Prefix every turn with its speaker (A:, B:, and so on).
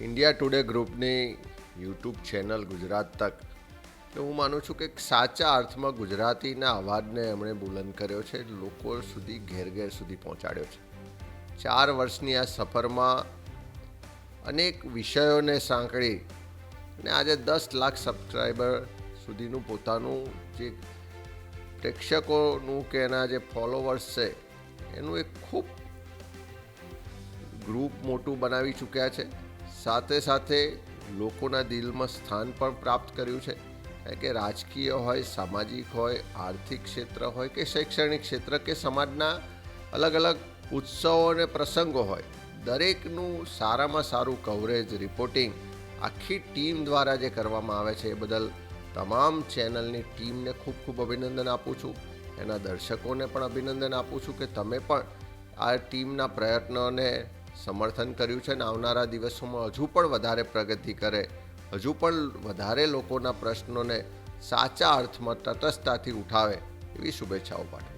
A: India today ગ્રુપની YouTube channel Gujarat તક તો હું માનું છું કે સાચા અર્થમાં ગુજરાતીના અવાજને એમણે બુલંદ કર્યો છે, લોકો સુધી ઘેર ઘેર સુધી પહોંચાડ્યો છે. 4 વર્ષની આ સફરમાં અનેક વિષયોને સાંકળી અને આજે 10 લાખ સબસ્ક્રાઈબર સુધીનું પોતાનું જે પ્રેક્ષકોનું કે એના જે ફોલોવર્સ છે એનું એક ખૂબ ગ્રુપ મોટું બનાવી ચૂક્યા છે. સાથે સાથે લોકોના દિલમાં સ્થાન પણ પ્રાપ્ત કર્યું છે. કે રાજકીય હોય, સામાજિક હોય, આર્થિક ક્ષેત્ર હોય કે શૈક્ષણિક ક્ષેત્ર કે સમાજના અલગ અલગ ઉત્સવો અને પ્રસંગો હોય, દરેકનું સારામાં સારું કવરેજ, રિપોર્ટિંગ આખી ટીમ દ્વારા જે કરવામાં આવે છે એ બદલ તમામ ચેનલની ટીમને ખૂબ ખૂબ અભિનંદન આપું છું. એના દર્શકોને પણ અભિનંદન આપું છું કે તમે પણ આ ટીમના પ્રયત્નોને સમર્થન કર્યું છે અને આવનારા દિવસોમાં હજુ પણ વધારે પ્રગતિ કરે, હજુ પણ વધારે લોકોના પ્રશ્નોને સાચા અર્થમાં તટસ્થતાથી ઉઠાવે એવી શુભેચ્છાઓ પાઠવું.